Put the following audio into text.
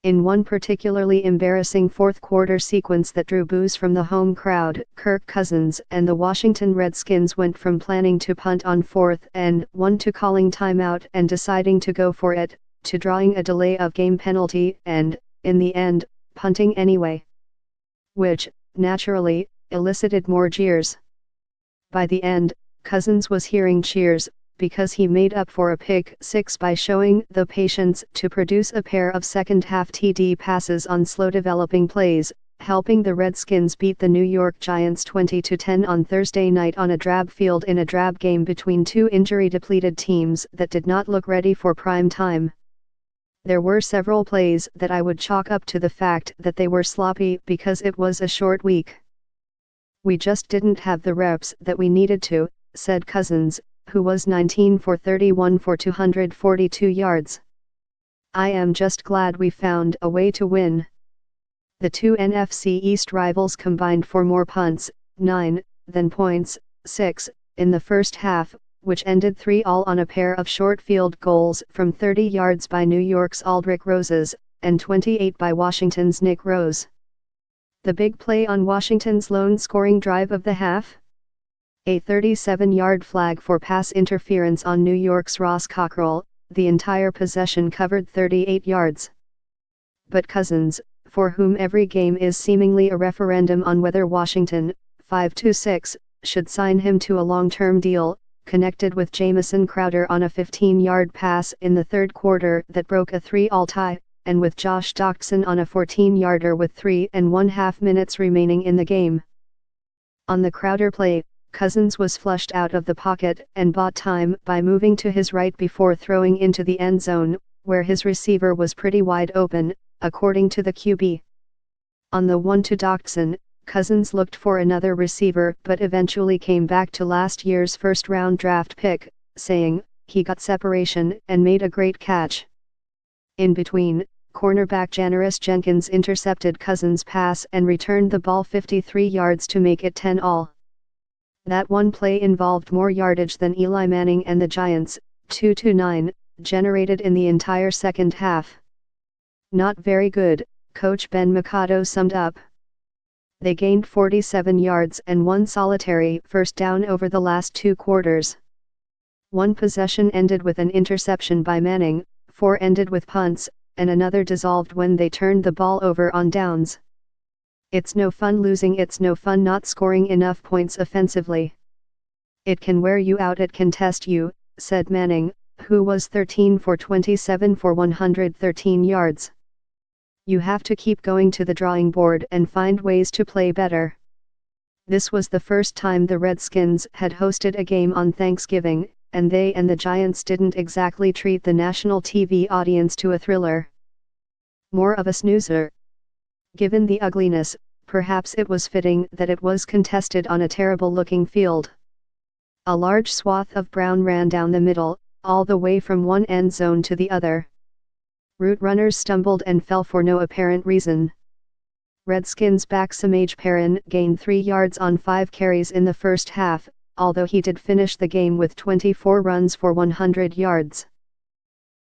In one particularly embarrassing fourth-quarter sequence that drew boos from the home crowd, Kirk Cousins and the Washington Redskins went from planning to punt on 4th and 1 to calling timeout and deciding to go for it, to drawing a delay of game penalty and, in the end, punting anyway. Which, naturally, elicited more jeers. By the end, Cousins was hearing cheers, because he made up for a pick six by showing the patience to produce a pair of second-half TD passes on slow-developing plays, helping the Redskins beat the New York Giants 20-10 on Thursday night on a drab field in a drab game between two injury-depleted teams that did not look ready for prime time. There were several plays that I would chalk up to the fact that they were sloppy because it was a short week. We just didn't have the reps that we needed to, said Cousins, who was 19 for 31 for 242 yards. I am just glad we found a way to win. The two NFC East rivals combined for more punts, 9, than points, 6, in the first half, which ended 3-all on a pair of short field goals from 30 yards by New York's Aldrich Roses, and 28 by Washington's Nick Rose. The big play on Washington's lone scoring drive of the half? A 37-yard flag for pass interference on New York's Ross Cockrell, the entire possession covered 38 yards. But Cousins, for whom every game is seemingly a referendum on whether Washington, 5-6, should sign him to a long-term deal, connected with Jamison Crowder on a 15-yard pass in the third quarter that broke a 3-all tie, and with Josh Doctson on a 14-yarder with 3.5 minutes remaining in the game. On the Crowder play, Cousins was flushed out of the pocket and bought time by moving to his right before throwing into the end zone, where his receiver was pretty wide open, according to the QB. On the one to Doctson, Cousins looked for another receiver but eventually came back to last year's first-round draft pick, saying, "He got separation and made a great catch." In between, cornerback Janoris Jenkins intercepted Cousins' pass and returned the ball 53 yards to make it 10-all. That one play involved more yardage than Eli Manning and the Giants, 2-9, generated in the entire second half. Not very good, Coach Ben Mikado summed up. They gained 47 yards and one solitary first down over the last two quarters. One possession ended with an interception by Manning, 4 ended with punts, and another dissolved when they turned the ball over on downs. It's no fun losing, it's no fun not scoring enough points offensively. It can wear you out, it can test you, said Manning, who was 13 for 27 for 113 yards. You have to keep going to the drawing board and find ways to play better. This was the first time the Redskins had hosted a game on Thanksgiving, and they and the Giants didn't exactly treat the national TV audience to a thriller. More of a snoozer. Given the ugliness, perhaps it was fitting that it was contested on a terrible-looking field. A large swath of brown ran down the middle, all the way from one end zone to the other. Route runners stumbled and fell for no apparent reason. Redskins back Samaje Perrin gained 3 yards on 5 carries in the first half, although he did finish the game with 24 runs for 100 yards.